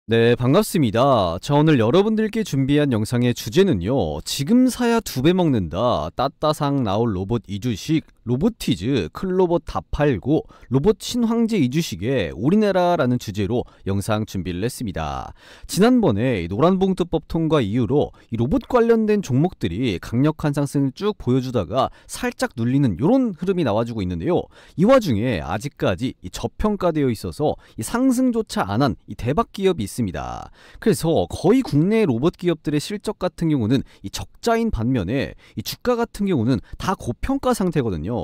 네, 반갑습니다. 자, 오늘 여러분들께 준비한 영상의 주제는요. 지금 사야 2배 먹는다. 따따상 나올 로봇 이주식, 로보티즈, 클로봇 다 팔고, 로봇 신황제 이주식에 올인해라라는 주제로 영상 준비를 했습니다. 지난번에 노란봉투법 통과 이후로 이 로봇 관련된 종목들이 강력한 상승을 쭉 보여주다가 살짝 눌리는 이런 흐름이 나와주고 있는데요. 이 와중에 아직까지 이 저평가되어 있어서 이 상승조차 안 한 이 대박 기업이 있습니다. 그래서 거의 국내 로봇 기업들의 실적 같은 경우는 이 적자인 반면에 이 주가 같은 경우는 다 고평가 상태거든요.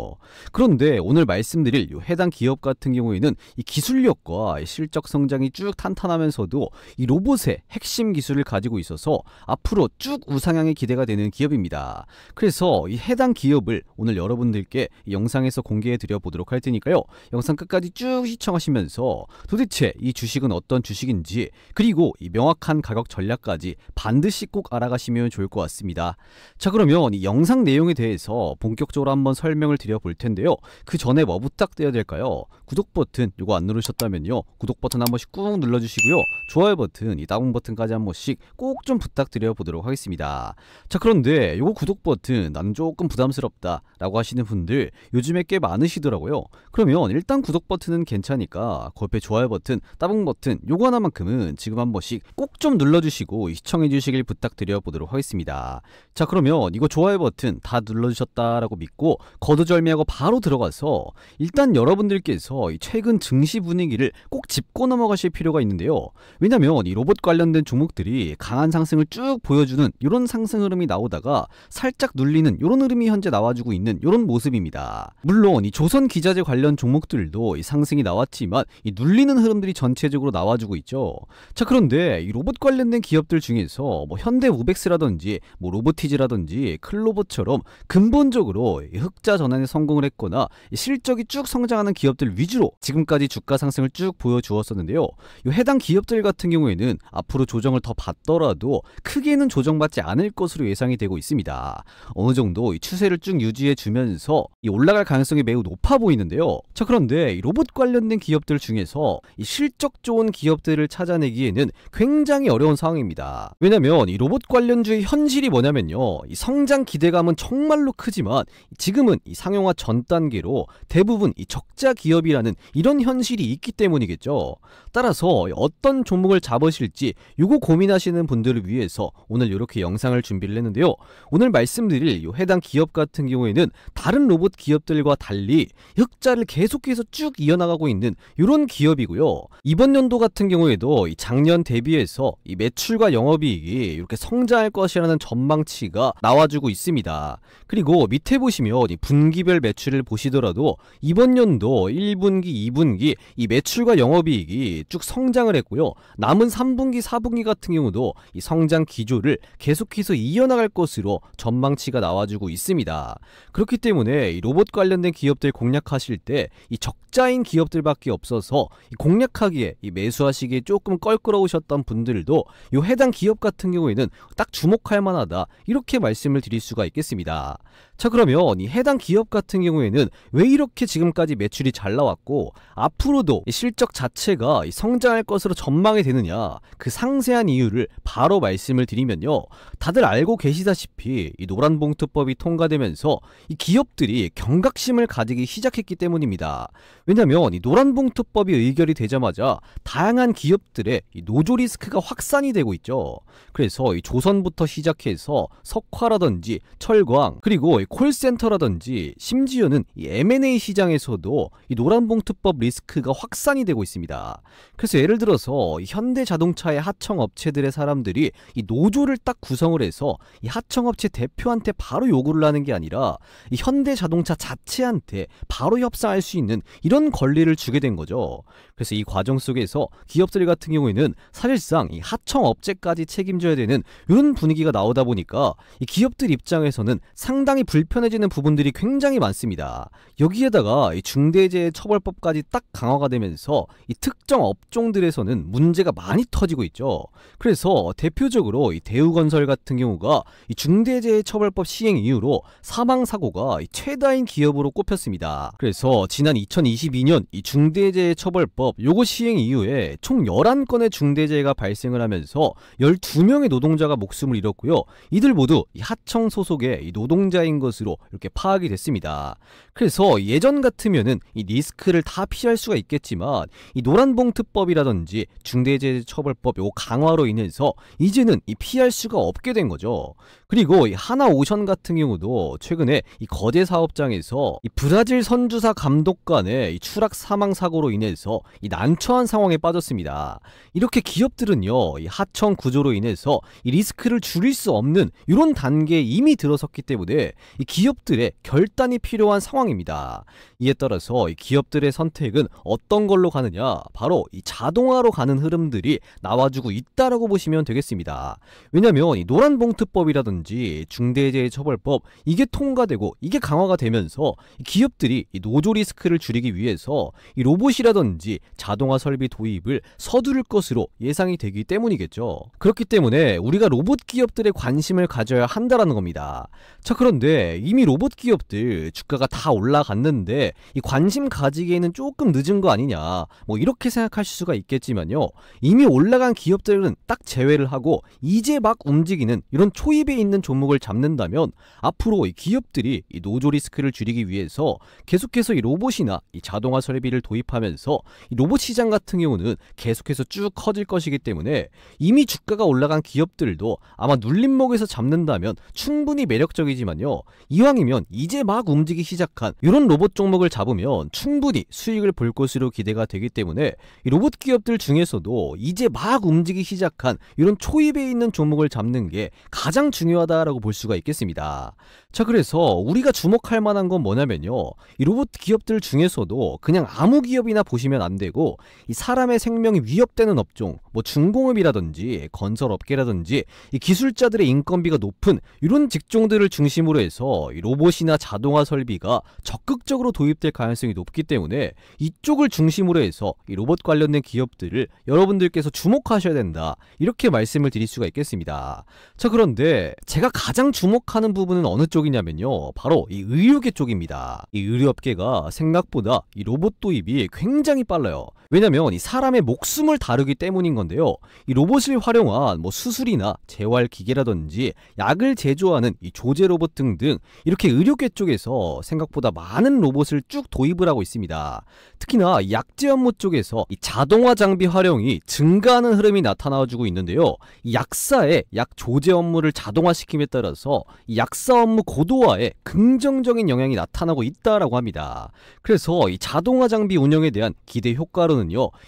그런데 오늘 말씀드릴 이 해당 기업 같은 경우에는 이 기술력과 이 실적 성장이 쭉 탄탄하면서도 이 로봇의 핵심 기술을 가지고 있어서 앞으로 쭉 우상향이 기대가 되는 기업입니다. 그래서 이 해당 기업을 오늘 여러분들께 이 영상에서 공개해 드려 보도록 할 테니까요. 영상 끝까지 쭉 시청하시면서 도대체 이 주식은 어떤 주식인지, 그리고 이 명확한 가격 전략까지 반드시 꼭 알아가시면 좋을 것 같습니다. 자, 그러면 이 영상 내용에 대해서 본격적으로 한번 설명을 드려볼 텐데요. 그 전에 뭐 부탁드려야 될까요? 구독 버튼 이거 안 누르셨다면요, 구독 버튼 한 번씩 꾹 눌러주시고요. 좋아요 버튼, 이 다운 버튼까지 한 번씩 꼭 좀 부탁드려 보도록 하겠습니다. 자, 그런데 요거 구독 버튼 난 조금 부담스럽다 라고 하시는 분들 요즘에 꽤 많으시더라고요. 그러면 일단 구독 버튼은 괜찮으니까 그 옆에 좋아요 버튼, 따봉 버튼 요거 하나만큼은 지금 한 번씩 꼭 좀 눌러주시고 시청해 주시길 부탁드려 보도록 하겠습니다. 자, 그러면 이거 좋아요 버튼 다 눌러주셨다라고 믿고 거두절미하고 바로 들어가서 일단 여러분들께서 이 최근 증시 분위기를 꼭 짚고 넘어가실 필요가 있는데요. 왜냐면 이 로봇 관련된 종목들이 강한 상승을 쭉 보여주는 이런 상승 흐름이 나오다가 살짝 눌리는 이런 흐름이 현재 나와주고 있는 이런 모습입니다. 물론 이 조선 기자재 관련 종목들도 이 상승이 나왔지만 이 눌리는 흐름들이 전체적으로 나와주고 있죠. 자, 그런데 이 로봇 관련된 기업들 중에서 뭐 현대우백스라든지 뭐 로보티즈라든지 클로봇처럼 근본적으로 이 흑자 전환에 성공을 했거나 이 실적이 쭉 성장하는 기업들 위주로 지금까지 주가 상승을 쭉 보여주었었는데요. 이 해당 기업들 같은 경우에는 앞으로 조정을 더 받더라도 크게는 조정받지 않을 것으로 예상이 되고 있습니다. 어느 정도 이 추세를 쭉 유지해 주면서 이 올라갈 가능성이 매우 높아 보이는데요. 자, 그런데 이 로봇 관련된 기업들 중에서 이 실적 좋은 기업들을 찾아내기에는 굉장히 어려운 상황입니다. 왜냐면 이 로봇 관련주의 현실이 뭐냐면요, 이 성장 기대감은 정말로 크지만 지금은 이 상용화 전 단계로 대부분 이 적자 기업이라는 이런 현실이 있기 때문이겠죠. 따라서 어떤 종목을 잡으실지 요거 고민하시는 분들을 위해서 오늘 이렇게 영상을 준비를 했는데요. 오늘 말씀드릴 요 해당 기업 같은 경우에는 다른 로봇 기업들과 달리 흑자를 계속해서 쭉 이어나가고 있는 이런 기업이고요. 이번 연도 같은 경우에도 이 작년 대비해서 이 매출과 영업이익이 이렇게 성장할 것이라는 전망치가 나와주고 있습니다. 그리고 밑에 보시면 이 분기별 매출을 보시더라도 이번 연도 1분기, 2분기 이 매출과 영업이익이 쭉 성장을 했고요. 남은 3분기, 4분기 같은 경우도 이 성장 기조를 계속해서 이어나갈 것으로 전망치가 나와주고 있습니다. 그렇기 때문에 이 로봇 관련된 기업들 공략하실 때 이 적자인 기업들밖에 없어서 이 공략하기에 이 매수하시기에 조금 껄끄러우셨던 분들도 이 해당 기업 같은 경우에는 딱 주목할 만하다, 이렇게 말씀을 드릴 수가 있겠습니다. 자, 그러면 이 해당 기업 같은 경우에는 왜 이렇게 지금까지 매출이 잘 나왔고 앞으로도 이 실적 자체가 성장할 것으로 전망이 되느냐, 그 상세한 이유를 바로 말씀을 드리면요. 다들 알고 계시다시피 이 노란봉투법이 통과되면서 이 기업들이 경각심을 가지기 시작했기 때문입니다. 왜냐면 이 노란봉투법이 의결이 되자마자 다양한 기업들의 이 노조 리스크가 확산이 되고 있죠. 그래서 이 조선부터 시작해서 석화라든지 철광, 그리고 이 콜센터라든지 심지어는 이 M&A 시장에서도 이 노란봉투법 리스크가 확산이 되고 있습니다. 그래서 예를 들어서 이 현대자동차의 하청업체들의 사람들이 이 노조를 딱 구성을 해서 이 하청업체 대표한테 바로 요구를 하는 게 아니라 이 현대자동차 자체한테 바로 협상할 수 있는 이런 권리를 주게 된 거죠. 그래서 이 과정 속에서 기업들 같은 경우에는 사실상 이 하청업체까지 책임져야 되는 이런 분위기가 나오다 보니까 이 기업들 입장에서는 상당히 불편해지는 부분들이 굉장히 많습니다. 여기에다가 이 중대재해처벌법까지 딱 강화가 되면서 이 특정 업종들에서는 문제가 많이 터지고 있죠. 그래서 대표적으로 이 대우건설 같은 경우가 이 중대재해처벌법 시행 이후로 사망사고가 최다인 기업으로 꼽혔습니다. 그래서 지난 2022년 이 중대재해처벌법 요거 시행 이후에 총 11건의 중대재해가 발생을 하면서 12명의 노동자가 목숨을 잃었고요. 이들 모두 이 하청 소속의 이 노동자인 것으로 이렇게 파악이 됐습니다. 그래서 예전 같으면은 이 리스크를 다 피할 수가 있겠지만 이 노란봉투법이라든지 중대재해처벌법 요 강화로 인해서 이제는 이 피할 수가 없게 된 거죠. 그리고 이 하나오션 같은 경우도 최근에 이 거제 사업장에서 이 브라질 선주사 감독 간의 이 추락 사망 사고로 인해서 이 난처한 상황에 빠졌습니다. 이렇게 기업들은요, 이 하청 구조로 인해서 이 리스크를 줄일 수 없는 이런 단계에 이미 들어섰기 때문에 이 기업들의 결단이 필요한 상황입니다. 이에 따라서 이 기업들의 선택은 어떤 걸로 가느냐, 바로 이 자동화로 가는 흐름들이 나와주고 있다라고 보시면 되겠습니다. 왜냐면 이 노란봉투법이라든지 중대재해처벌법 이게 통과되고 이게 강화가 되면서 이 기업들이 이 노조 리스크를 줄이기 위해서 이 로봇이라든지 자동화 설비 도입을 서두를 것으로 예상이 되기 때문이겠죠. 그렇기 때문에 우리가 로봇 기업들의 관심을 가져야 한다라는 겁니다. 자, 그런데 이미 로봇 기업들 주가가 다 올라갔는데 이 관심 가지기에는 조금 늦은 거 아니냐, 뭐 이렇게 생각하실 수가 있겠지만요, 이미 올라간 기업들은 딱 제외를 하고 이제 막 움직이는 이런 초입에 있는 종목을 잡는다면 앞으로 이 기업들이 이 노조 리스크를 줄이기 위해서 계속해서 이 로봇이나 이 자동화 설비를 도입하면서 이 로봇 시장 같은 경우는 계속해서 쭉 커질 것이기 때문에 이미 주가가 올라간 기업들도 아마 눌림목에서 잡는다면 충분히 매력적이지만요, 이왕이면 이제 막 움직이기 시작한 이런 로봇 종목을 잡으면 충분히 수익을 볼 것으로 기대가 되기 때문에 이 로봇 기업들 중에서도 이제 막 움직이기 시작한 이런 초입에 있는 종목을 잡는 게 가장 중요하다라고 볼 수가 있겠습니다. 자, 그래서 우리가 주목할 만한 건 뭐냐면요, 이 로봇 기업들 중에서도 그냥 아무 기업이나 보시면 안 되고 이 사람의 생명이 위협되는 업종, 뭐 중공업이라든지 건설업계라든지 이 기술자들의 인건비가 높은 이런 직종들을 중심으로 해서 이 로봇이나 자동화 설비가 적극적으로 도입될 가능성이 높기 때문에 이쪽을 중심으로 해서 이 로봇 관련된 기업들을 여러분들께서 주목하셔야 된다, 이렇게 말씀을 드릴 수가 있겠습니다. 자, 그런데 제가 가장 주목하는 부분은 어느 쪽이냐면요, 바로 이 의료계 쪽입니다. 이 의료업계가 생각보다 이 로봇 도입이 굉장히 빨라요. 왜냐면 이 사람의 목숨을 다루기 때문인 건데요, 이 로봇을 활용한 뭐 수술이나 재활 기계라든지 약을 제조하는 이 조제 로봇 등등 이렇게 의료계 쪽에서 생각보다 많은 로봇을 쭉 도입을 하고 있습니다. 특히나 약제 업무 쪽에서 이 자동화 장비 활용이 증가하는 흐름이 나타나주고 있는데요, 이 약사의 약 조제 업무를 자동화시킴에 따라서 이 약사 업무 고도화에 긍정적인 영향이 나타나고 있다라고 합니다. 그래서 이 자동화 장비 운영에 대한 기대 효과로는요,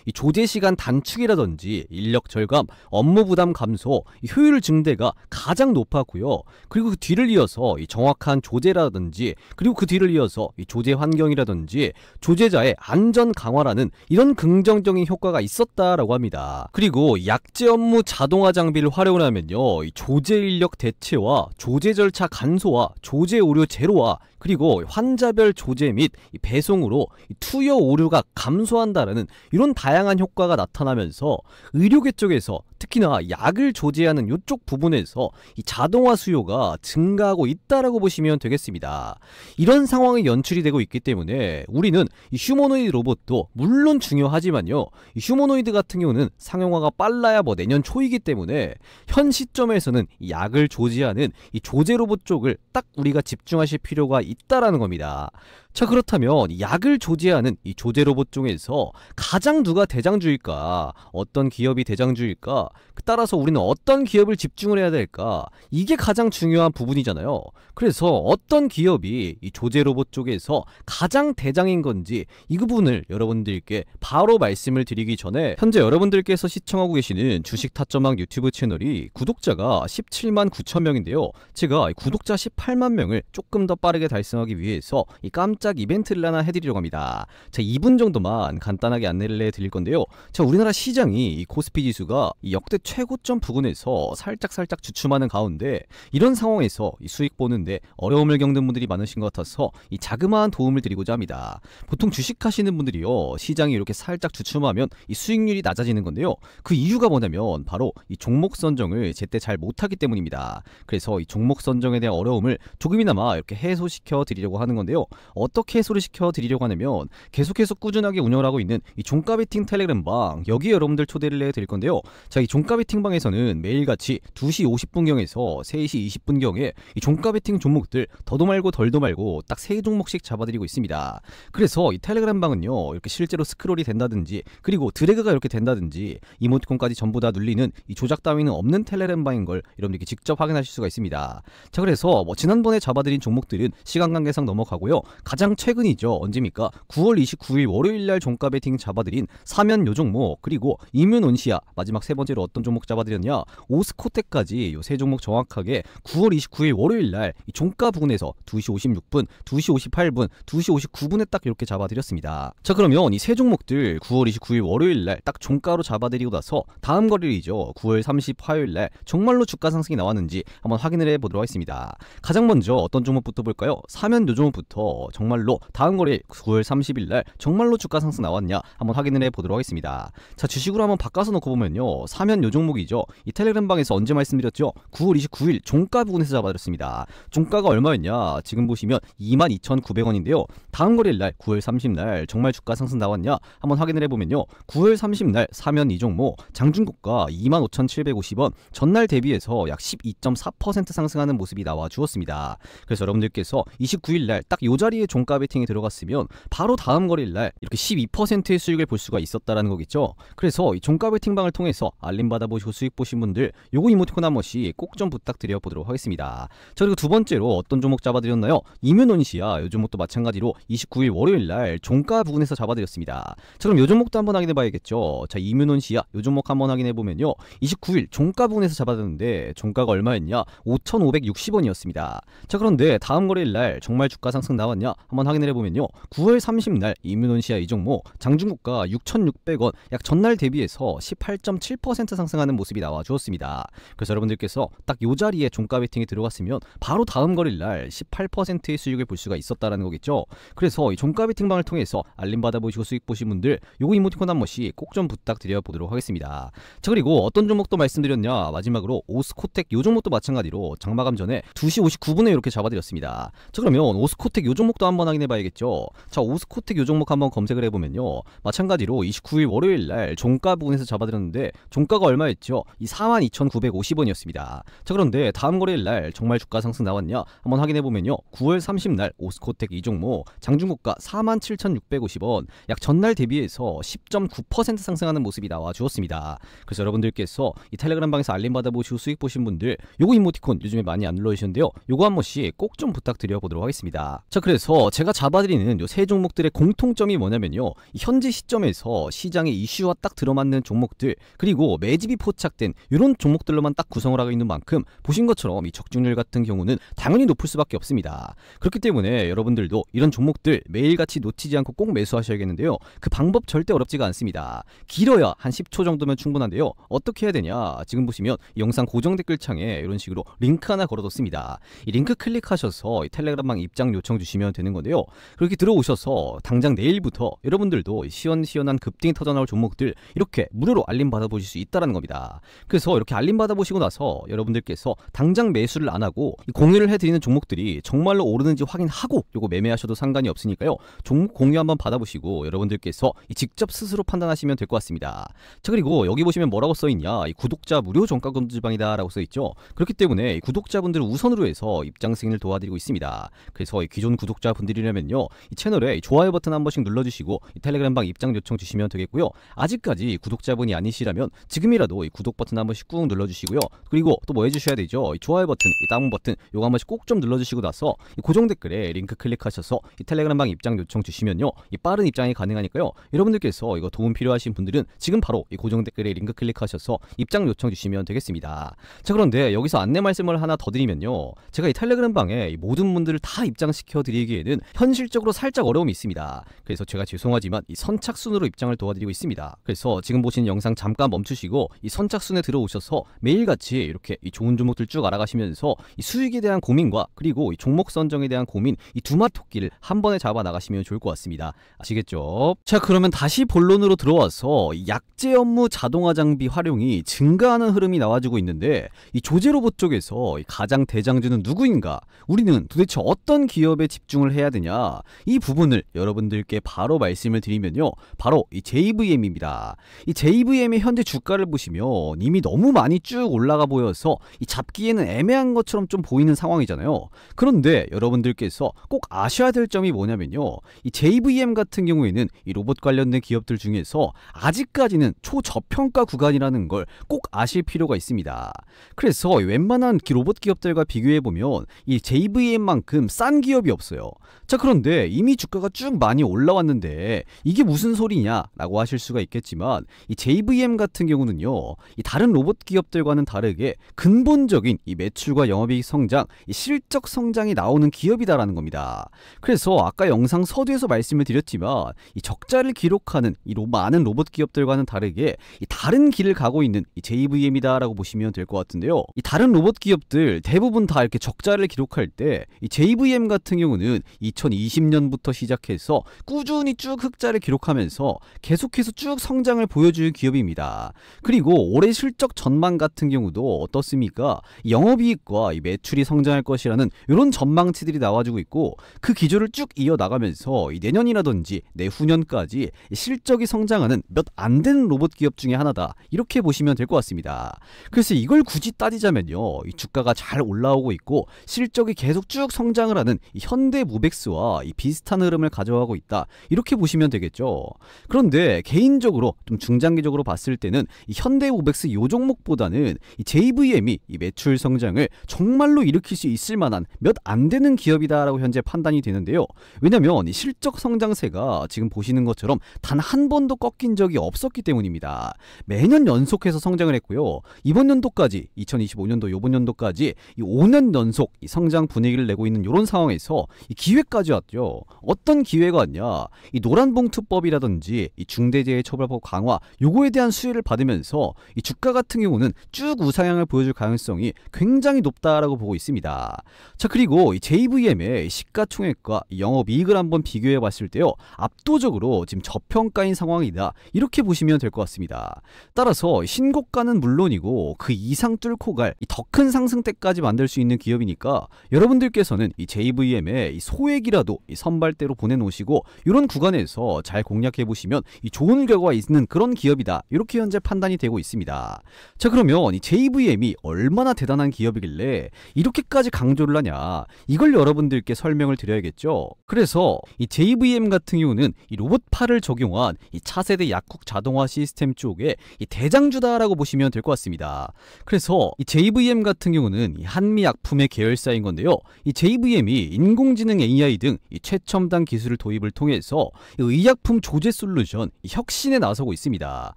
이 조제 시간 단축이라든지 인력 절감, 업무 부담 감소, 이 효율 증대가 가장 높았고요. 그리고 그 뒤를 이어서 이 정확한 조제라든지, 그리고 그 뒤를 이어서 이 조제 환경이라든지 조제자의 안전 강화라는 이런 긍정적인 효과가 있었다라고 합니다. 그리고 약제 업무 자동화 장비를 활용을 하면요, 이 조제 인력 대체와 조제 절차 간소화, 조제 오류 제로화, 그리고 환자별 조제 및 배송으로 투여 오류가 감소한다라는 이런 다양한 효과가 나타나면서 의료계 쪽에서 특히나 약을 조제하는 이쪽 부분에서 이 자동화 수요가 증가하고 있다라고 보시면 되겠습니다. 이런 상황이 연출이 되고 있기 때문에 우리는 이 휴머노이드 로봇도 물론 중요하지만요, 이 휴머노이드 같은 경우는 상용화가 빨라야 뭐 내년 초이기 때문에 현 시점에서는 이 약을 조제하는 이 조제 로봇 쪽을 딱 우리가 집중하실 필요가 있다라는 겁니다. 자, 그렇다면 약을 조제하는 이 조제 로봇 중에서 가장 누가 대장주일까? 어떤 기업이 대장주일까? 따라서 우리는 어떤 기업을 집중을 해야 될까? 이게 가장 중요한 부분이잖아요. 그래서 어떤 기업이 이 조제 로봇 쪽에서 가장 대장인 건지 이 부분을 여러분들께 바로 말씀을 드리기 전에 현재 여러분들께서 시청하고 계시는 주식 타점왕 유튜브 채널이 구독자가 17만 9천 명인데요. 제가 구독자 18만 명을 조금 더 빠르게 달성하기 위해서 이 깜짝 깜짝 이벤트를 하나 해드리려고 합니다. 자, 2분 정도만 간단하게 안내를 해드릴 건데요. 자, 우리나라 시장이 이 코스피 지수가 이 역대 최고점 부근에서 살짝 주춤하는 가운데 이런 상황에서 이 수익 보는데 어려움을 겪는 분들이 많으신 것 같아서 이 자그마한 도움을 드리고자 합니다. 보통 주식하시는 분들이요, 시장이 이렇게 살짝 주춤하면 이 수익률이 낮아지는 건데요. 그 이유가 뭐냐면 바로 이 종목 선정을 제때 잘 못하기 때문입니다. 그래서 이 종목 선정에 대한 어려움을 조금이나마 이렇게 해소시켜 드리려고 하는 건데요. 어떻게 해소를 시켜 드리려고 하냐면 계속해서 꾸준하게 운영을 하고 있는 이 종가 베팅 텔레그램방, 여기에 여러분들 초대를 해 드릴 건데요. 자, 이 종가 베팅 방에서는 매일같이 2시 50분경에서 3시 20분경에 이 종가 베팅 종목들 더도 말고 덜도 말고 딱 3종목씩 잡아드리고 있습니다. 그래서 이 텔레그램 방은요, 이렇게 실제로 스크롤이 된다든지 그리고 드래그가 이렇게 된다든지 이모티콘까지 전부 다 눌리는 이 조작 따위는 없는 텔레그램 방인 걸 여러분들께 직접 확인하실 수가 있습니다. 자, 그래서 지난번에 잡아드린 종목들은 시간 관계상 넘어가고요. 가장 최근이죠. 언제입니까? 9월 29일 월요일날 종가 베팅 잡아드린 사면 요 종목, 그리고 이뮤온시아, 마지막 세 번째로 어떤 종목 잡아드렸냐, 오스코텍까지 요 세 종목 정확하게 9월 29일 월요일날 이 종가 부근에서 2시 56분, 2시 58분, 2시 59분에 딱 이렇게 잡아드렸습니다. 자, 그러면 이 세 종목들 9월 29일 월요일날 딱 종가로 잡아드리고 나서 다음 거래일이죠. 9월 30 화요일날 정말로 주가 상승이 나왔는지 한번 확인을 해보도록 하겠습니다. 가장 먼저 어떤 종목부터 볼까요? 사면 요 종목부터 정말로 다음 거래일 9월 30일날 정말로 주가 상승 나왔냐 한번 확인을 해보도록 하겠습니다. 자, 주식으로 한번 바꿔서 놓고 보면요, 사면 요 종목이죠. 이 텔레그램방에서 언제 말씀드렸죠? 9월 29일 종가 부근에서 잡아드렸습니다. 종가가 얼마였냐? 지금 보시면 22,900원인데요. 다음 거래일날 9월 30날 정말 주가 상승 나왔냐 한번 확인을 해보면요, 9월 30날 사면 이 종목 장중고가 25,750원, 전날 대비해서 약 12.4% 상승하는 모습이 나와 주었습니다. 그래서 여러분들께서 29일날 딱 요 자리에 종가 베팅이 들어갔으면 바로 다음 거래일날 이렇게 12%의 수익을 볼 수가 있었다라는 거겠죠. 그래서 이 종가 베팅방을 통해서 알림 받아보시고 수익 보신 분들 요거 이모티콘 한 번씩 꼭 좀 부탁드려 보도록 하겠습니다. 자, 그리고 두 번째로 어떤 종목 잡아드렸나요? 이뮤온시아, 요 종목도 마찬가지로 29일 월요일날 종가 부근에서 잡아드렸습니다. 자, 그럼 요 종목도 한번 확인해 봐야겠죠. 자, 이뮤온시아 요 종목 한번 확인해 보면요, 29일 종가 부근에서 잡아드렸는데 종가가 얼마였냐? 5,560원이었습니다. 자, 그런데 다음 거래일날 정말 주가 상승 나왔냐 한번 확인을 해보면요, 9월 30날 이뮤온시아 이 종목 장중고가 6,600원, 약 전날 대비해서 18.7% 상승하는 모습이 나와 주었습니다. 그래서 여러분들께서 딱 요 자리에 종가 베팅이 들어갔으면 바로 다음 거래일날 18%의 수익을 볼 수가 있었다라는 거겠죠. 그래서 이 종가 베팅방을 통해서 알림 받아보시고 수익 보신 분들 요거 이모티콘 한 번씩 꼭 좀 부탁드려 보도록 하겠습니다. 자, 그리고 어떤 종목도 말씀드렸냐, 마지막으로 오스코텍 요 종목도 마찬가지로 장마감 전에 2시 59분에 이렇게 잡아드렸습니다. 자, 그러면 오스코텍 요 종목도 한번 확인해 봐야겠죠. 자, 오스코텍 요 종목 한번 검색을 해보면요, 마찬가지로 29일 월요일날 종가 부근에서 잡아드렸는데 종가가 얼마였죠? 이 42,950원이었습니다. 자, 그런데 다음 거래일날 정말 주가 상승 나왔냐 한번 확인해 보면요, 9월 30날 오스코텍 이 종목 장중고가 47,650원, 약 전날 대비해서 10.9% 상승하는 모습이 나와 주었습니다. 그래서 여러분들께서 이 텔레그램 방에서 알림 받아보시고 수익 보신 분들 요거 이모티콘 요즘에 많이 안 눌러주시는데요, 요거 한 번씩 꼭 좀 부탁드려 보도록 하겠습니다. 자, 그래서 제가 잡아드리는 요 세 종목들의 공통점이 뭐냐면요, 현재 시점에서 시장의 이슈와 딱 들어맞는 종목들, 그리고 매집이 포착된 이런 종목들로만 딱 구성을 하고 있는 만큼 보신 것처럼 이 적중률 같은 경우는 당연히 높을 수밖에 없습니다. 그렇기 때문에 여러분들도 이런 종목들 매일같이 놓치지 않고 꼭 매수하셔야겠는데요, 그 방법 절대 어렵지가 않습니다. 길어야 한 10초 정도면 충분한데요, 어떻게 해야 되냐, 지금 보시면 이 영상 고정 댓글창에 이런 식으로 링크 하나 걸어뒀습니다. 이 링크 클릭하셔서 이 텔레그램방 입장 요청 주시면 되는 건데요, 그렇게 들어오셔서 당장 내일부터 여러분들도 시원시원한 급등이 터져나올 종목들 이렇게 무료로 알림 받아보실 수 있다는 겁니다. 그래서 이렇게 알림 받아보시고 나서 여러분들께서 당장 매수를 안 하고 공유를 해드리는 종목들이 정말로 오르는지 확인하고 요거 매매하셔도 상관이 없으니까요, 종목 공유 한번 받아보시고 여러분들께서 직접 스스로 판단하시면 될 것 같습니다. 자, 그리고 여기 보시면 뭐라고 써있냐, 이 구독자 무료 종가 검증방이다 라고 써있죠. 그렇기 때문에 이 구독자분들을 우선으로 해서 입장 승인을 도와드리고 있습니다. 그래서 이 기존 구독자분들이라면요, 이 채널에 좋아요 버튼 한 번씩 눌러주시고 이 텔레그램방 입장 요청 주시면 되겠고요, 아직까지 구독자분이 아니시라면 지금이라도 이 구독 버튼 한 번씩 꾹 눌러주시고요, 그리고 또 뭐 해주셔야 되죠, 이 좋아요 버튼, 이 다운 버튼 요거 한 번씩 꼭 좀 눌러주시고 나서 이 고정 댓글에 링크 클릭하셔서 이 텔레그램방 입장 요청 주시면요, 이 빠른 입장이 가능하니까요, 여러분들께서 이거 도움 필요하신 분들은 지금 바로 이 고정 댓글에 링크 클릭하셔서 입장 요청 주시면 되겠습니다. 자, 그런데 여기서 안내 말씀을 하나 더 드리면요, 제가 이 텔레그램방에 이 모든 분들을 다 입장시켜 드리기에는 때는 현실적으로 살짝 어려움이 있습니다. 그래서 제가 죄송하지만 이 선착순으로 입장을 도와드리고 있습니다. 그래서 지금 보시는 영상 잠깐 멈추시고 이 선착순에 들어오셔서 매일같이 이렇게 이 좋은 종목들 쭉 알아가시면서 이 수익에 대한 고민과 그리고 이 종목 선정에 대한 고민, 이 두마토끼를 한 번에 잡아 나가시면 좋을 것 같습니다. 아시겠죠? 자, 그러면 다시 본론으로 들어와서 약재 업무 자동화 장비 활용이 증가하는 흐름이 나와주고 있는데, 이 조제 로봇 쪽에서 가장 대장주는 누구인가? 우리는 도대체 어떤 기업에 집중을 해야 되냐? 이 부분을 여러분들께 바로 말씀을 드리면요, 바로 이 JVM입니다. 이 JVM의 현재 주가를 보시면 이미 너무 많이 쭉 올라가 보여서 이 잡기에는 애매한 것처럼 좀 보이는 상황이잖아요. 그런데 여러분들께서 꼭 아셔야 될 점이 뭐냐면요, 이 JVM 같은 경우에는 이 로봇 관련된 기업들 중에서 아직까지는 초저평가 구간이라는 걸 꼭 아실 필요가 있습니다. 그래서 웬만한 로봇 기업들과 비교해보면 이 JVM만큼 싼 기업이 없어요. 자, 그런데 이미 주가가 쭉 많이 올라왔는데 이게 무슨 소리냐 라고 하실 수가 있겠지만, 이 JVM 같은 경우는요, 이 다른 로봇 기업들과는 다르게 근본적인 이 매출과 영업이익 성장, 이 실적 성장이 나오는 기업이다라는 겁니다. 그래서 아까 영상 서두에서 말씀을 드렸지만, 이 적자를 기록하는 이 많은 로봇 기업들과는 다르게 이 다른 길을 가고 있는 이 JVM이다라고 보시면 될 것 같은데요. 이 다른 로봇 기업들 대부분 다 이렇게 적자를 기록할 때 이 JVM 같은 경우는 2020년부터 시작해서 꾸준히 쭉 흑자를 기록하면서 계속해서 쭉 성장을 보여주는 기업입니다. 그리고 올해 실적 전망 같은 경우도 어떻습니까? 영업이익과 이 매출이 성장할 것이라는 이런 전망치들이 나와주고 있고, 그 기조를 쭉 이어나가면서 이 내년이라든지 내후년까지 실적이 성장하는 몇 안 되는 로봇 기업 중에 하나다, 이렇게 보시면 될 것 같습니다. 그래서 이걸 굳이 따지자면요, 이 주가가 잘 올라오고 있고 실적이 계속 쭉 성장을 하는 이 현대무백스와 이 비슷한 흐름을 가져가고 있다, 이렇게 보시면 되겠죠. 그런데 개인적으로 좀 중장기적으로 봤을 때는 이 현대무백스 요 종목보다는 이 JVM이 이 매출 성장을 정말로 일으킬 수 있을 만한 몇 안 되는 기업이다라고 현재 판단이 되는데요. 왜냐면 이 실적 성장세가 지금 보시는 것처럼 단 한 번도 꺾인 적이 없었기 때문입니다. 매년 연속해서 성장을 했고요. 이번 연도까지 2025년도 요번 연도까지 이 5년 연속 이 성장 분위기를 내고 있는 이런 상황에서 이 기회까지 왔죠. 어떤 기회가 왔냐? 이 노란봉투법이라든지 이 중대재해처벌법 강화, 요거에 대한 수혜를 받으면서 이 주가 같은 경우는 쭉 우상향을 보여줄 가능성이 굉장히 높다라고 보고 있습니다. 자, 그리고 이 JVM의 시가총액과 영업이익을 한번 비교해 봤을 때요, 압도적으로 지금 저평가인 상황이다, 이렇게 보시면 될 것 같습니다. 따라서 신고가는 물론이고 그 이상 뚫고 갈 더 큰 상승대까지 만들 수 있는 기업이니까 여러분들께서는 이 JVM의 이 소액이라도 이 선발대로 보내놓으시고 이런 구간에서 잘 공략해 보시면 이 좋은 결과가 있는 그런 기업이다, 이렇게 현재 판단이 되고 있습니다. 자, 그러면 이 JVM이 얼마나 대단한 기업이길래 이렇게까지 강조를 하냐, 이걸 여러분들께 설명을 드려야겠죠. 그래서 이 JVM 같은 경우는 이 로봇팔을 적용한 이 차세대 약국 자동화 시스템 쪽에 이 대장주다라고 보시면 될 것 같습니다. 그래서 이 JVM 같은 경우는 이 한미약품의 계열사인 건데요. 이 JVM이 인공지능 AI 등 이 최첨단 기술을 도입을 통해서 이 의약품 조제 솔루션 이 혁신에 나서고 있습니다.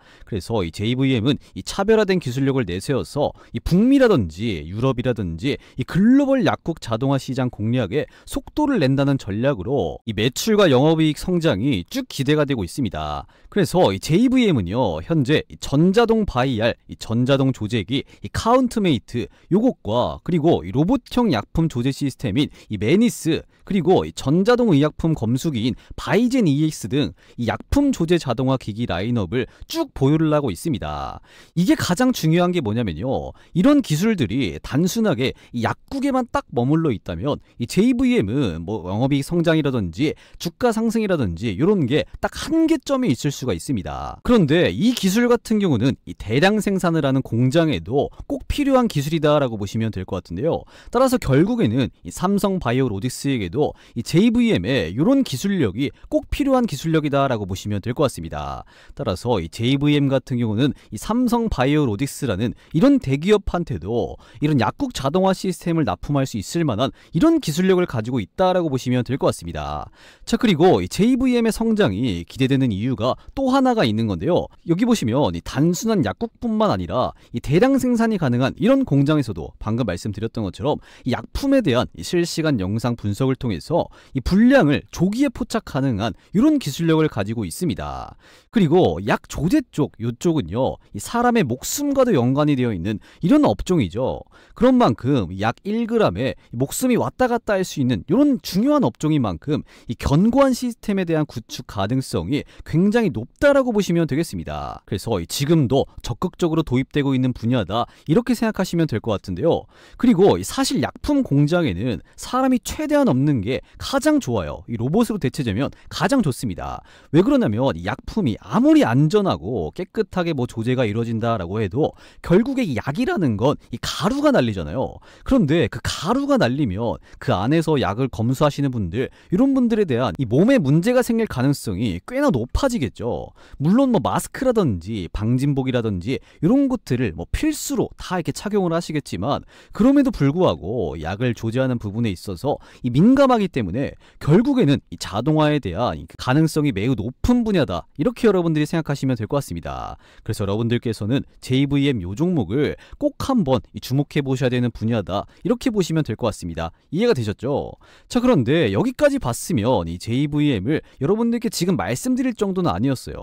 그래서 이 JVM은 이 차별화된 기술력을 내세워서 이 북미라든지 유럽이라든지 이 글로벌 약국 자동화 시장 공략에 속도를 낸다는 전략으로 이 매출과 영업이익 성장이 쭉 기대가 되고 있습니다. 그래서 이 JVM은요, 현재 이 전자동 바이알, 이 전자동 조제기, 이 카운트메이트 요것과 그리고 이 로봇형 약품 조제 시스템인 이 매니스, 그리고 이 전자동 의약품 검수기인 바이젠 EX 등 이 약품 조제 자동화 기기 라인업을 쭉 보유를 하고 있습니다. 이게 가장 중요한 게 뭐냐면요, 이런 기술들이 단순하게 이 약국에만 딱 머물러 있다면 이 JVM은 뭐 영업이익 성장이라든지 주가 상승이라든지 이런 게 딱 한계점이 있을 수가 있습니다. 그런데 이 기술 같은 경우는 이 대량 생산을 하는 공장에도 꼭 필요한 기술이다라고 보시면 될 것 같은데요. 따라서 결국에는 이 삼성 바이오로직스에게도 이 JVM의 이런 기술력이 꼭 필요한 기술력이다라고 보시면 될 것 같습니다. 따라서 이 JVM 같은 경우는 이 삼성 바이오로직스라는 이런 대기업한테도 이런 약국 자동화 시스템을 납품할 수 있을 만한 이런 기술력을 가지고 있다라고 보시면 될 것 같습니다. 자, 그리고 이 JVM의 성장이 기대되는 이유가 또 하나가 있는 건데요. 여기 보시면 이 단순한 약국뿐만 아니라 이 대량 생산이 가능한 이런 공장에서도 방금 말씀드렸던 것처럼 이 약품에 대한 이 실시간 영상 분석을 통해서 하면서 이 불량을 조기에 포착 가능한 이런 기술력을 가지고 있습니다. 그리고 약 조제 쪽 요쪽은요, 이 사람의 목숨과도 연관이 되어 있는 이런 업종이죠. 그런 만큼 약 1g에 목숨이 왔다 갔다 할 수 있는 이런 중요한 업종인 만큼 이 견고한 시스템에 대한 구축 가능성이 굉장히 높다라고 보시면 되겠습니다. 그래서 지금도 적극적으로 도입되고 있는 분야다, 이렇게 생각하시면 될 것 같은데요. 그리고 사실 약품 공장에는 사람이 최대한 없는 게 가장 좋아요. 이 로봇으로 대체되면 가장 좋습니다. 왜 그러냐면 이 약품이 아무리 안전하고 깨끗하게 뭐 조제가 이루어진다라고 해도 결국에 이 약이라는 건 이 가루가 날리잖아요. 그런데 그 가루가 날리면 그 안에서 약을 검수하시는 분들, 이런 분들에 대한 이 몸에 문제가 생길 가능성이 꽤나 높아지겠죠. 물론 뭐 마스크라든지 방진복이라든지 이런 것들을 뭐 필수로 다 이렇게 착용을 하시겠지만, 그럼에도 불구하고 약을 조제하는 부분에 있어서 이 민감하기 때문에 결국에는 이 자동화에 대한 가능성이 매우 높은 분야다, 이렇게 여러분들이 생각하시면 될 것 같습니다. 그래서 여러분들께서는 JVM 요 종목을 꼭 한번 주목해 보셔야 되는 분야다, 이렇게 보시면 될 것 같습니다. 이해가 되셨죠? 자, 그런데 여기까지 봤으면 이 JVM을 여러분들께 지금 말씀드릴 정도는 아니었어요.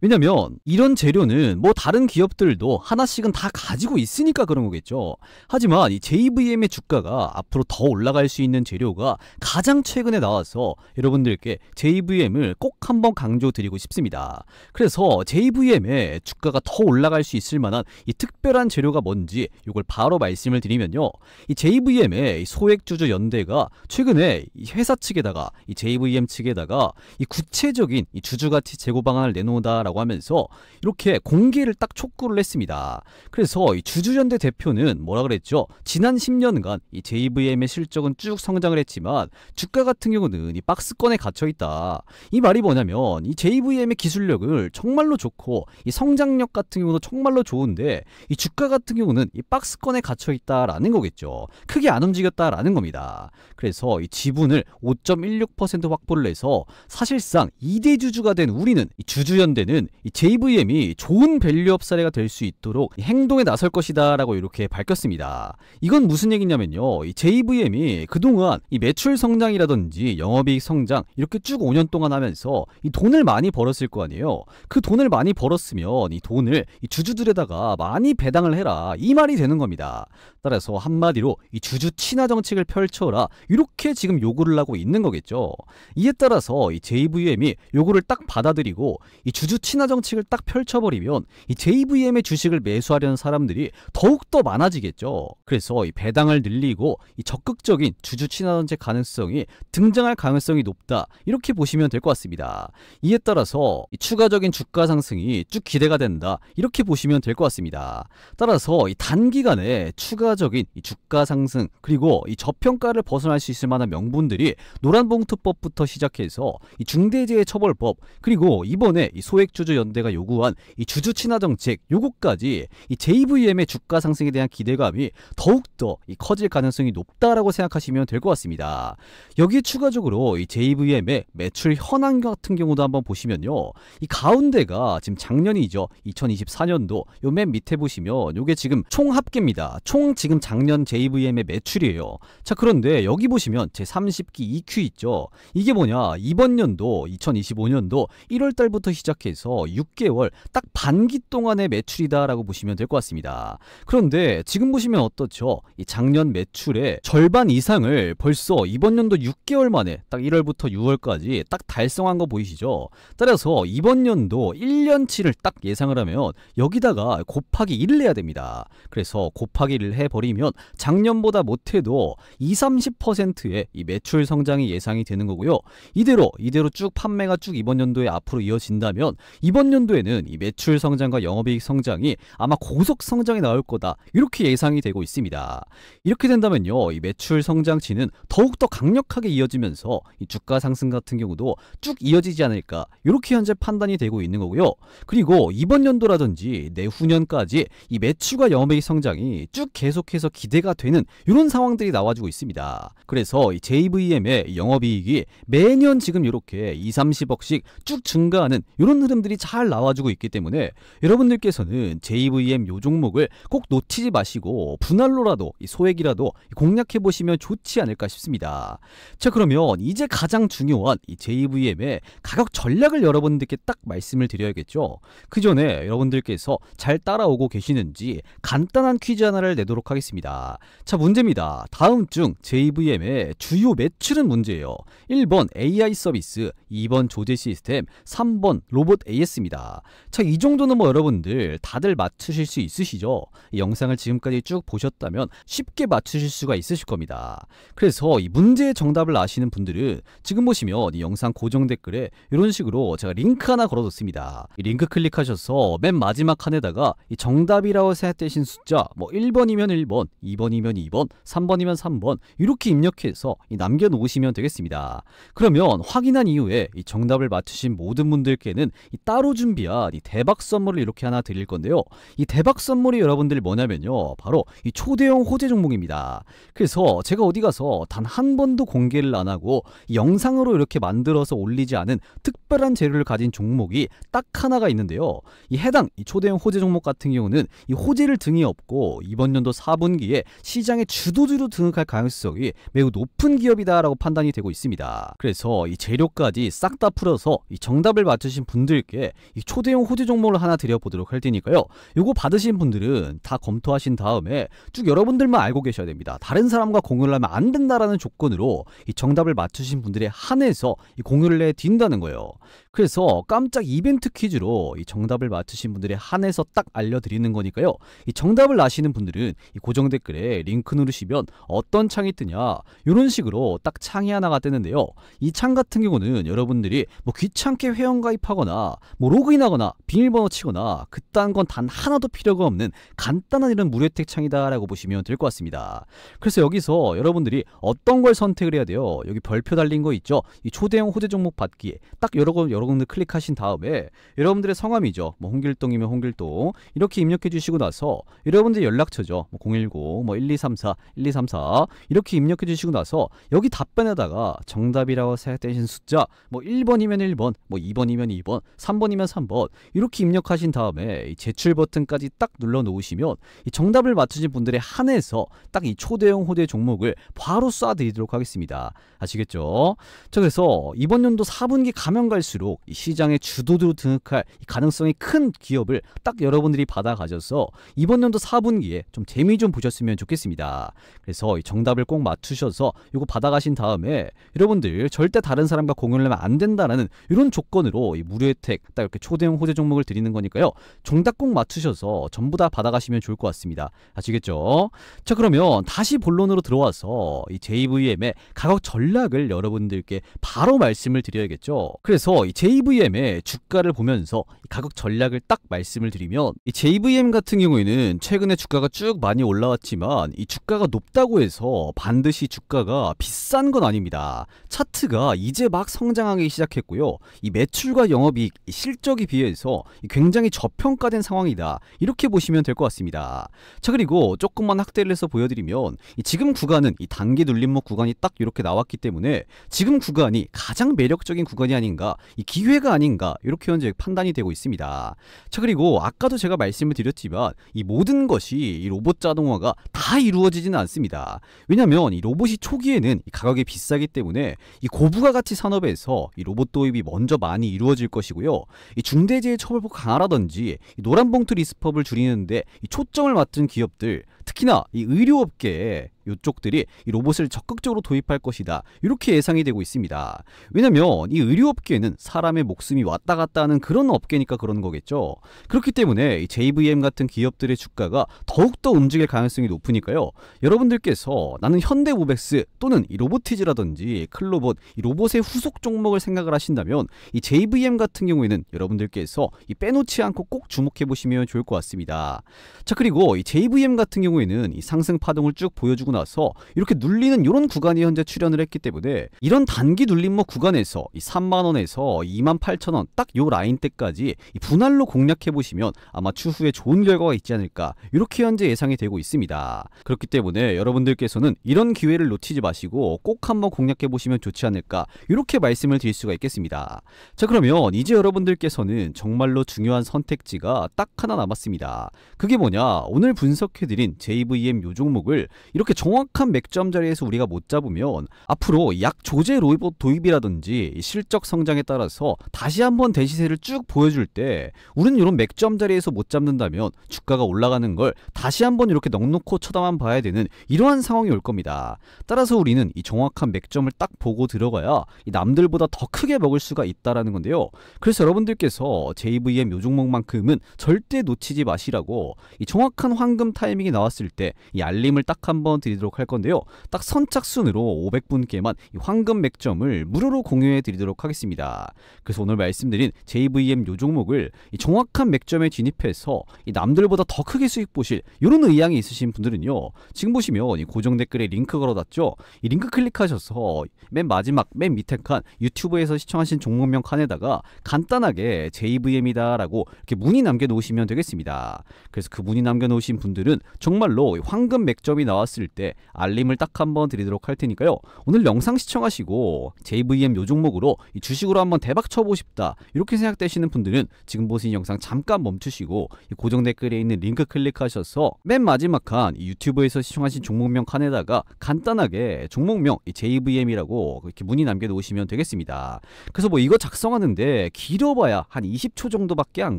왜냐면 이런 재료는 뭐 다른 기업들도 하나씩은 다 가지고 있으니까 그런 거겠죠. 하지만 이 JVM의 주가가 앞으로 더 올라갈 수 있는 재료가 가장 최근에 나와서 여러분들께 JVM을 꼭 한번 강조드리고 싶습니다. 그래서 JVM의 주가가 더 올라갈 수 있을 만한 이 특별한 재료가 뭔지 이걸 바로 말씀을 드리면요, 이 JVM의 소액주주 연대가 최근에 이 회사 측에다가 이 JVM 측에다가 이 구체적인 이 주주가치 제고 방안을 내놓는다라고 하면서 이렇게 공개를 딱 촉구를 했습니다. 그래서 이 주주연대 대표는 뭐라 그랬죠? 지난 10년간 이 JVM의 실적은 쭉 성장을 했지만 주가 같은 경우는 이 박스권에 갇혀 있다. 이 말이 뭐냐면 이 JVM의 기술력을 정말로 좋고 이 성장력 같은 경우도 정말로 좋은데 이 주가 같은 경우는 이 박스권에 갇혀 있다라는 거겠죠. 크게 안 움직였다라는 겁니다. 그래서 이 지분을 5.16% 확보를 해서 사실상 2대 주주가 된 우리는, 이 주주연대는 이 JVM이 좋은 밸류업 사례가 될 수 있도록 행동에 나설 것이다 라고 이렇게 밝혔습니다. 이건 무슨 얘기냐면요, 이 JVM이 그동안 이 매출 성장이라든지 영업이익 성장 이렇게 쭉 5년 동안 하면서 이 돈을 많이 벌었을 거 아니에요. 그 돈을 많이 벌었으면 이 돈을 이 주주들에다가 많이 배당을 해라, 이 말이 되는 겁니다. 따라서 한마디로 이 주주 친화 정책을 펼쳐라, 이렇게 지금 요구를 하고 있는 거겠죠. 이에 따라서 이 JVM이 요구를 딱 받아들이고 이 주주 친화 정책을 딱 펼쳐버리면 이 JVM의 주식을 매수하려는 사람들이 더욱더 많아지겠죠. 그래서 이 배당을 늘리고 이 적극적인 주주 친화 정책 가능성이 등장할 가능성이 높다, 이렇게 보시면 될 것 같습니다. 이에 따라서 이 추가적인 주가 상승이 쭉 기대가 된다, 이렇게 보시면 될 것 같습니다. 따라서 이 단기간에 추가적인 이 주가 상승, 그리고 이 저평가를 벗어날 수 있을 만한 명분들이 노란봉투법부터 시작해서 이 중대재해처벌법, 그리고 이번에 이 소액주주연대가 요구한 이 주주 친화 정책, 요거까지 이 JVM의 주가 상승에 대한 기대감이 더욱더 이 커질 가능성이 높다라고 생각하시면 될 것 같습니다. 여기에 추가적으로 이 JVM의 매출 현황 같은 경우도 한번 보시면요, 이 가운데가 지금 작년이죠. 2024년도 요 맨 밑에 보시면 요게 지금 총 합계입니다. 총 지금 작년 JVM의 매출이에요. 자, 그런데 여기 보시면 제 30기 EQ 있죠. 이게 뭐냐, 이번 연도 2025년도 1월달부터 시작해서 6개월 딱 반기 동안의 매출이다 라고 보시면 될 것 같습니다. 그런데 지금 보시면 어떻죠? 이 작년 매출의 절반 이상을 벌써 이번 연도 6개월 만에 딱 1월부터 6월까지 딱 달성한 거 보이시죠? 따라서 이번 연도 1년치를 딱 예상을 하면 여기다가 곱하기 1을 해야 됩니다. 그래서 곱하기 1을 해버리면 작년보다 못해도 20-30%의 이 매출 성장이 예상이 되는 거고요. 이대로 쭉 판매가 쭉 이번 연도에 앞으로 이어진다면 이번 연도에는 이 매출 성장과 영업이익 성장이 아마 고속 성장이 나올 거다, 이렇게 예상이 되고 있습니다. 이렇게 된다면요, 이 매출 성장치는 더욱더 강력하게 이어지면서 이 주가 상승 같은 경우도 쭉 이어지지 않을까, 이렇게 현재 판단이 되고 있는 거고요. 그리고 이번 연도라든지 내후년까지 이 매출과 영업이익 성장이 쭉 계속해서 기대가 되는 이런 상황들이 나와주고 있습니다. 그래서 이 JVM의 영업이익이 매년 지금 이렇게 20-30억씩 쭉 증가하는 이런 흐름들이 잘 나와주고 있기 때문에 여러분들께서는 JVM 요 종목을 꼭 놓치지 마시고 분할로라도 이 소액이라도 공략해 보시면 좋지 않을까 싶습니다. 자, 그러면 이제 가장 중요한 이 JVM의 가격 전략을 여러분들께 딱 말씀을 드려야겠죠. 그 전에 여러분들께서 잘 따라오고 계시는지 간단한 퀴즈 하나를 내도록 하겠습니다. 자, 문제입니다. 다음 중 JVM의 주요 매출은 문제예요. 1번 AI 서비스, 2번 조제 시스템, 3번 로봇 AS입니다. 자, 이 정도는 뭐 여러분들 다들 맞추실 수 있으시죠? 이 영상을 지금까지 쭉 보셨다면 쉽게 맞추실 수가 있으실 겁니다. 그래서 이 문제의 정답을 아시는 분들은 지금 보시면 이 영상 고정 댓글에 이런 식으로 제가 링크 하나 걸어뒀습니다. 이 링크 클릭하셔서 맨 마지막 칸에다가 이 정답이라고 생각되신 숫자 뭐 1번이면 1번, 2번이면 2번, 3번이면 3번 이렇게 입력해서 남겨놓으시면 되겠습니다. 그러면 확인한 이후에 이 정답을 맞추신 모든 분들께는 이 따로 준비한 이 대박 선물을 이렇게 하나 드릴 건데요. 이 대박 선물이 여러분들 뭐냐면요, 바로 이 초대형 호재 종목입니다. 그래서 제가 어디 가서 단 한 번도 공개를 안 하고 이 영상으로 이렇게 만들어서 올리지 않은 특별한 재료를 가진 종목이 딱 하나가 있는데요. 이 해당 이 초대형 호재 종목 같은 경우는 이 호재를 등에 업고 이번 연도 4분기에 시장의 주도주로 등극할 가능성이 매우 높은 기업이다라고 판단이 되고 있습니다. 그래서 이 재료까지 싹 다 풀어서 이 정답을 맞추신 분들께 이 초대형 호재 종목을 하나 드려보도록 할 테니까요. 요거 받으신 분들은 다 검토하신 다음에 쭉 여러분들만 알고 계셔야 됩니다. 다른 사람과 공유를 하면 안 된다라는 조건으로 이 정답을 맞추신 분들에 한해서 이 공유를 해드린다는 거예요. 그래서 깜짝 이벤트 퀴즈로 이 정답을 맞추신 분들에 한해서 딱 알려드리는 거니까요. 이 정답을 아시는 분들은 이 고정 댓글에 링크 누르시면 어떤 창이 뜨냐, 이런 식으로 딱 창이 하나가 뜨는데요. 이 창 같은 경우는 여러분들이 뭐 귀찮게 회원가입하거나 뭐 로그인하거나 비밀번호 치거나 그딴 건 단 하나도 필요가 없는 간단한 이런 무료 혜택 창이다라고 보시면 될 것 같습니다. 그래서 여기서 여러분들이 어떤 걸 선택을 해야 돼요? 여기 별표 달린 거 있죠? 이 초대형 호재 종목 받기에 딱 여러분들 클릭하신 다음에 여러분들의 성함이죠. 뭐 홍길동이면 홍길동 이렇게 입력해 주시고 나서 여러분들 연락처죠. 뭐 010, 뭐 1234, 1234 이렇게 입력해 주시고 나서 여기 답변에다가 정답이라고 생각되신 숫자 뭐 1번이면 1번, 뭐 2번이면 2번, 3번이면 3번 이렇게 입력하신 다음에 이 제출 버튼까지 딱 눌러 놓으시면 이 정답을 맞추신 분들에 한해서 딱 이 초대형 호재 종목을 바로 쏴드리도록 하겠습니다. 아시겠죠? 자, 그래서 이번 연도 4분기 가면 갈수록 이 시장의 주도주로 등극할 이 가능성이 큰 기업을 딱 여러분들이 받아 가셔서 이번 연도 4분기에 좀 재미 좀 보셨으면 좋겠습니다. 그래서 이 정답을 꼭 맞추셔서 이거 받아가신 다음에 여러분들 절대 다른 사람과 공유를 하면 안 된다라는 이런 조건으로 이 무료 혜택 딱 이렇게 초대형 호재 종목을 드리는 거니까요. 정답 꼭 맞추셔서 전부 다 받아가시면 좋을 것 같습니다. 아시겠죠? 자, 그러면 다시 본론으로 들어와서 이 JVM의 가격 전략을 여러분들께 바로 말씀을 드려야겠죠. 그래서 이 JVM의 주가를 보면서 이 가격 전략을 딱 말씀을 드리면 이 JVM 같은 경우에는 최근에 주가가 쭉 많이 올라왔지만 이 주가가 높다고 해서 반드시 주가가 비싼 건 아닙니다. 차트가 이제 막 성장하기 시작했고요. 이 매출과 영업이익, 이 실적에 비해서 굉장히 저평가된 상황이다. 이렇게 보시면 될 것 같습니다. 자, 그리고 조금만 확대를 해서 보여드리면 이 지금 구간은 이 단기 눌림목 구간이 딱 이렇게 나왔기 때문에 지금 구간이 가장 매력적인 구간이 아닌가, 이 기회가 아닌가 이렇게 현재 판단이 되고 있습니다. 자, 그리고 아까도 제가 말씀을 드렸지만 이 모든 것이 이 로봇 자동화가 다 이루어지지는 않습니다. 왜냐하면 이 로봇이 초기에는 이 가격이 비싸기 때문에 이 고부가가치 산업에서 이 로봇 도입이 먼저 많이 이루어질 것이고요. 이 중대재해처벌법 강화라든지 이 노란봉투 리스크법을 줄이는데 이 초점을 맞춘 기업들, 특히나 이 의료업계에 이쪽들이 이 로봇을 적극적으로 도입할 것이다. 이렇게 예상이 되고 있습니다. 왜냐면 이 의료업계는 사람의 목숨이 왔다 갔다 하는 그런 업계니까 그런 거겠죠. 그렇기 때문에 이 JVM 같은 기업들의 주가가 더욱더 움직일 가능성이 높으니까요. 여러분들께서 나는 현대모백스 또는 이 로보티즈라든지 클로봇, 이 로봇의 후속 종목을 생각을 하신다면 이 JVM 같은 경우에는 여러분들께서 이 빼놓지 않고 꼭 주목해 보시면 좋을 것 같습니다. 자, 그리고 이 JVM 같은 경우에는 이 상승 파동을 쭉 보여주고 나서 이렇게 눌리는 이런 구간이 현재 출현을 했기 때문에 이런 단기 눌림목 구간에서 이 3만원에서 28,000원 딱 요 라인대까지 이 분할로 공략해 보시면 아마 추후에 좋은 결과가 있지 않을까 이렇게 현재 예상이 되고 있습니다. 그렇기 때문에 여러분들께서는 이런 기회를 놓치지 마시고 꼭 한번 공략해 보시면 좋지 않을까 이렇게 말씀을 드릴 수가 있겠습니다. 자, 그러면 이제 여러분들께서는 정말로 중요한 선택지가 딱 하나 남았습니다. 그게 뭐냐, 오늘 분석해드린 JVM 요 종목을 이렇게 정확한 맥점 자리에서 우리가 못 잡으면 앞으로 약 조제 로봇 도입이라든지 실적 성장에 따라서 다시 한번 대시세를 쭉 보여줄 때 우리는 이런 맥점 자리에서 못 잡는다면 주가가 올라가는 걸 다시 한번 이렇게 넉넉히 쳐다만 봐야 되는 이러한 상황이 올 겁니다. 따라서 우리는 이 정확한 맥점을 딱 보고 들어가야 이 남들보다 더 크게 먹을 수가 있다라는 건데요. 그래서 여러분들께서 JVM 요 종목만큼은 절대 놓치지 마시라고 이 정확한 황금 타이밍이 나왔을 때 이 알림을 딱 한번 드리도록 할 건데요. 딱 선착순으로 500분께만 이 황금 맥점을 무료로 공유해 드리도록 하겠습니다. 그래서 오늘 말씀드린 JVM 요 종목을 이 정확한 맥점에 진입해서 이 남들보다 더 크게 수익 보실 이런 의향이 있으신 분들은요. 지금 보시면 이 고정 댓글에 링크 걸어놨죠. 이 링크 클릭하셔서 맨 마지막 맨 밑에 칸 유튜브에서 시청하신 종목명 칸에다가 간단하게 JVM이다 라고 이렇게 문의 남겨놓으시면 되겠습니다. 그래서 그 문의 남겨놓으신 분들은 정말로 황금 맥점이 나왔을 때 알림을 딱 한번 드리도록 할 테니까요. 오늘 영상 시청하시고 JVM 요 종목으로 이 주식으로 한번 대박 쳐보고 싶다 이렇게 생각되시는 분들은 지금 보신 영상 잠깐 멈추시고 이 고정 댓글에 있는 링크 클릭하셔서 맨 마지막 칸 이 유튜브에서 시청하신 종목명 칸에다가 간단하게 종목명 이 JVM이라고 이렇게 문의 남겨놓으시면 되겠습니다. 그래서 뭐 이거 작성하는데 길어봐야 한 20초 정도밖에 안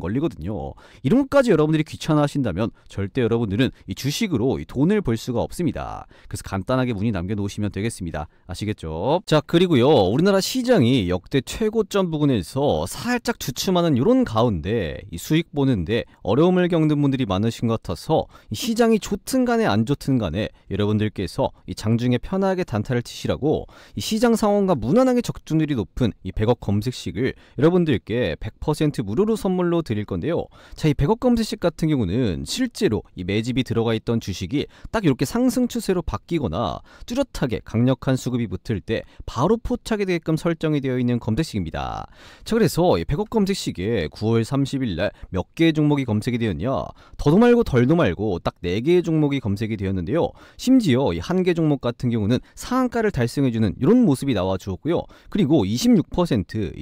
걸리거든요. 이런 것까지 여러분들이 귀찮아 하신다면 절대 여러분들은 이 주식으로 이 돈을 벌 수가 없습니다. 그래서 간단하게 문의 남겨놓으시면 되겠습니다. 아시겠죠? 자, 그리고요 우리나라 시장이 역대 최고점 부근에서 살짝 주춤하는 이런 가운데 이 수익 보는데 어려움을 겪는 분들이 많으신 것 같아서 이 시장이 좋든 간에 안 좋든 간에 여러분들께서 이 장중에 편하게 단타를 치시라고 이 시장 상황과 무난하게 적중률이 높은 이 100억 검색식을 여러분들께 100% 무료로 선물로 드릴 건데요. 자, 이 100억 검색식 같은 경우는 실제로 이 매집이 들어가 있던 주식이 딱 이렇게 상승 추세로 바뀌거나 뚜렷하게 강력한 수급이 붙을 때 바로 포착이 되게끔 설정이 되어 있는 검색식입니다. 자, 그래서 이 100억 검색식에 9월 30일 날 몇 개의 종목이 검색이 되었냐? 더도 말고 덜도 말고 딱 4개의 종목이 검색이 되었는데요. 심지어 이 한 개 종목 같은 경우는 상한가를 달성해주는 이런 모습이 나와 주었고요. 그리고 26%,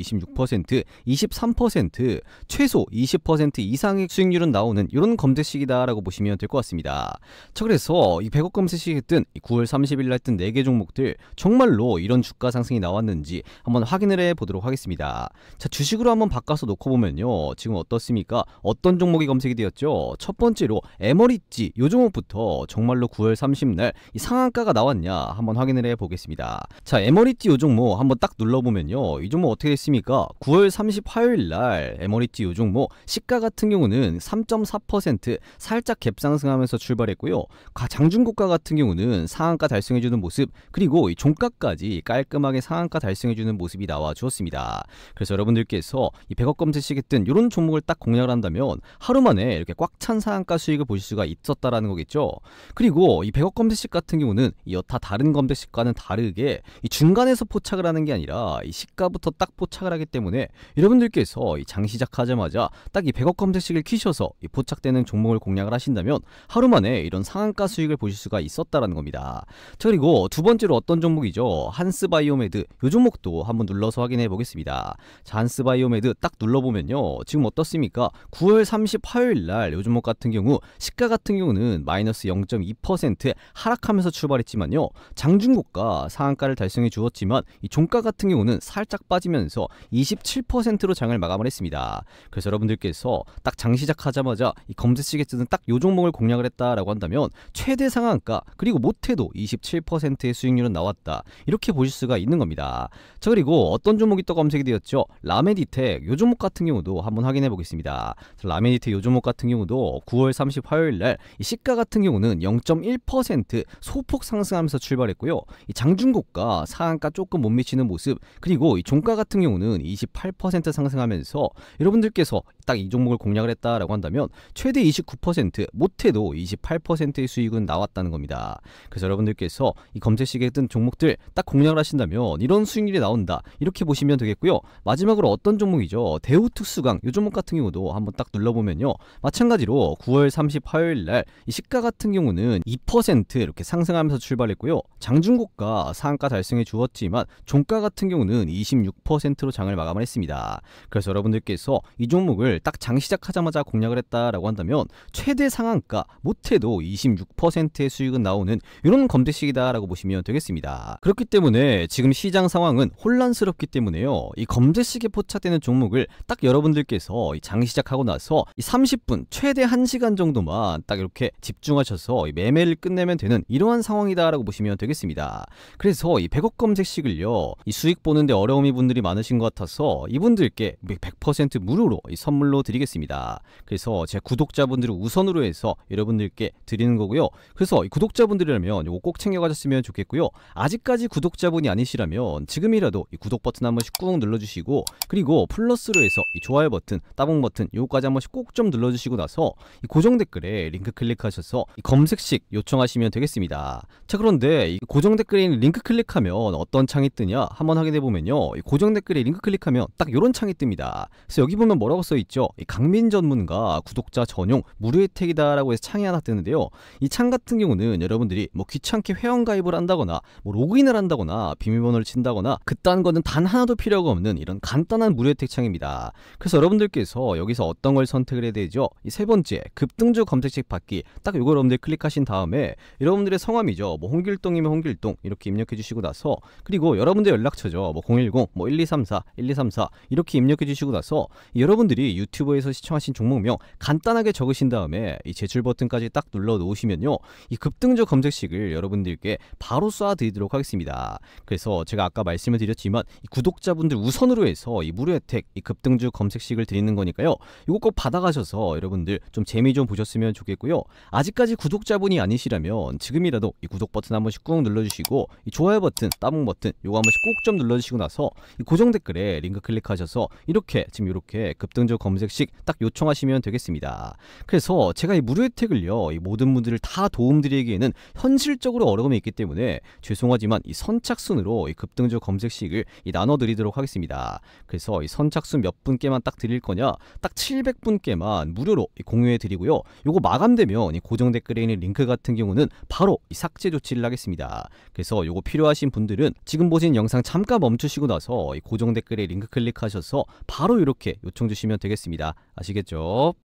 23%, 최소 20% 이상의 수익률은 나오는 이런 검색식이다라고 보시면 될 것 같습니다. 자, 그래서 이 100억 검색식에 뜬 9월 30일 날 뜬 4개 종목들 정말로 이런 주가 상승이 나왔는지 한번 확인을 해 보도록 하겠습니다. 자, 주식으로 한번 바꿔서 놓고 보면요. 지금 어떻습니까? 어떤 종목이 검색이 되었죠? 첫 번째로 에머리지 요 종목부터 정말로 9월 30날 이 상한가가 나왔냐 한번 확인을 해 보겠습니다. 자, 에머리지 요 종목 한번 딱 눌러보면요. 이 종목 어떻게 됐습니까? 9월 30 화요일날 에머리지 요 종목 시가 같은 경우는 3.4% 살짝 갭상승하면서 출발했고요. 장중고가 같은 경우는 상한가 달성해주는 모습, 그리고 이 종가까지 깔끔하게 상한가 달성해주는 모습이 나와 주었습니다. 그래서 여러분들께서 이 100억 검색식에 뜬 이런 종목을 딱 공략을 한다면 하루 만에 이렇게 꽉 찬 상한가 수익을 보실 수가 있었다라는 거겠죠. 그리고 이 100억 검색식 같은 경우는 이 여타 다른 검색식과는 다르게 이 중간에서 포착을 하는 게 아니라 이 시가부터 딱 포착을 하기 때문에 여러분들께서 이 장 시작하자마자 딱 이 100억 검색식을 키셔서 이 포착되는 종목을 공략을 하신다면 하루 만에 이런 상한가 수익을 보실 수가 있었다라는 겁니다. 자, 그리고 두 번째로 어떤 종목이죠? 한스바이오메드 요 종목도 한번 눌러서 확인해 보겠습니다. 자, 한스바이오메드 딱 눌러보면요. 지금 어떻습니까? 9월 30 화요일날 요 종목 같은 경우 시가 같은 경우는 마이너스 0.2% 하락하면서 출발했지만요. 장중고가 상한가를 달성해 주었지만 이 종가 같은 경우는 살짝 빠지면서 27%로 장을 마감을 했습니다. 그래서 여러분들께서 딱 장 시작하자마자 이 검색식에 뜨는 딱 요 종목을 공략을 했다라고 한다면 최대 상한가 그리고 못해도 27%의 수익률은 나왔다 이렇게 보실 수가 있는 겁니다. 자, 그리고 어떤 종목이 또 검색이 되었죠? 라메디텍 요 종목 같은 경우도 한번 확인해 보겠습니다. 라메디텍 요 종목 같은 경우도 9월 30 화요일날 이 시가 같은 경우는 0.1% 소폭 상승하면서 출발했고요. 이 장중고가 상한가 조금 못 미치는 모습, 그리고 이 종가 같은 경우는 28% 상승하면서 여러분들께서 딱 이 종목을 공략을 했다라고 한다면 최대 29% 못해도 28%의 수익은 나왔다는 겁니다. 그래서 여러분들께서 이 검색식에 뜬 종목들 딱 공략을 하신다면 이런 수익률이 나온다 이렇게 보시면 되겠고요. 마지막으로 어떤 종목이죠? 대우특수강 이 종목 같은 경우도 한번 딱 눌러보면요. 마찬가지로 9월 30 화요일날 이 시가 같은 경우는 2% 이렇게 상승하면서 출발했고요. 장중고가 상한가 달성해 주었지만 종가 같은 경우는 26%로 장을 마감을 했습니다. 그래서 여러분들께서 이 종목을 딱 장 시작하자마자 공략을 했다라고 한다면 최대 상한가 못해도 26%의 수익은 나오는 이런 검색식이다라고 보시면 되겠습니다. 그렇기 때문에 지금 시장 상황은 혼란스럽기 때문에요. 이 검색식에 포착되는 종목을 딱 여러분들께서 장 시작하고 나서 이 30분 최대 1시간 정도만 딱 이렇게 집중하셔서 이 매매를 끝내면 되는 이러한 상황이다라고 보시면 되겠습니다. 그래서 이 100억 검색식을요, 이 수익 보는데 어려움이 분들이 많으신 것 같아서 이분들께 100% 무료로 이 선물로 드리겠습니다. 그래서 제 구독자분들을 우선으로 해서 여러분들께 드리는 거고요. 그래서 이 구독자분들이라면 이거 꼭 챙겨가셨으면 좋겠고요. 아직까지 구독자분이 아니시라면 지금이라도 이 구독 버튼 한 번씩 꾹 눌러주시고, 그리고 플러스로 해서 이 좋아요 버튼, 따봉 버튼 요거까지 한 번씩 꼭 좀 눌러주시고 나서 이 고정 댓글에 링크 클릭하셔서 이 검색식 요청하시면 되겠습니다. 자, 그런데 이 고정 댓글에 있는 링크 클릭하면 어떤 창이 뜨냐 한번 확인해 보면요, 이 고정 댓글에 링크 클릭하면 딱 요런 창이 뜹니다. 그래서 여기 보면 뭐라고 써있죠? 이 강민 전문가 구독자 전용 무료 혜택이다 라고 해서 창이 하나 뜨는데요, 이 창 같은 경우는 여러분들이 뭐 귀찮게 회원가입을 한다거나 뭐 로그인을 한다거나 비밀번호를 친다거나 그딴 거는 단 하나도 필요가 없는 이런 간단한 무료 혜택 창입니다. 그래서 여러분들께서 여기서 어떤 걸 선택을 해야 되죠? 이 세 번째 급등주 검색식 받기, 딱 요거 여러분들 클릭하신 다음에 여러분들의 성함이죠, 뭐 홍길동이면 홍길동 이렇게 입력해 주시고 나서, 그리고 여러분들 연락처죠, 뭐 010, 뭐 1234, 1234 이렇게 입력해 주시고 나서 여러분들이 유튜브에서 시청하신 종목명 간단하게 적으신 다음에 이 제출 버튼까지 딱 눌러 놓으시면요, 이 급등주 검색식을 여러분들께 바로 쏴 드리도록 하겠습니다. 그래서 제가 아까 말씀을 드렸지만 이 구독자분들 우선으로 해서 이 무료 혜택, 이 급등주 검색식을 드리는 거니까요, 이거 꼭 받아가셔서 여러분들 좀 재미 좀 보셨으면 좋겠고요. 아직까지 구독자분이 아니시라면 지금이라도 이 구독 버튼 한 번씩 꾹 눌러주시고, 이 좋아요 버튼, 따봉 버튼 요거 한 번씩 꼭 좀 눌러주시고 나서 이 고정 댓글에 링크 클릭하셔서 이렇게 지금 이렇게 급등주 검색식 딱 요청하시면 되겠습니다. 그래서 제가 이 무료 혜택을요, 이 모든 분들을 다 도움드리기에는 현실적으로 어려움이 있기 때문에 죄송하지만 이 선착순으로 이 급등주 검색식을 이 나눠드리도록 하겠습니다. 그래서 이 선착순 몇 분께만 딱 드릴 거냐, 딱 700분께만 무료로 공유해 드리고요, 요거 마감되면 이 고정 댓글에 있는 링크 같은 경우는 바로 이 삭제 조치를 하겠습니다. 그래서 요거 필요하신 분들은 지금 보신 영상 잠깐 멈추시고 나서 이 고정 댓글에 링크 클릭하셔서 바로 이렇게 요청 주시면 되겠습니다. 아시겠죠?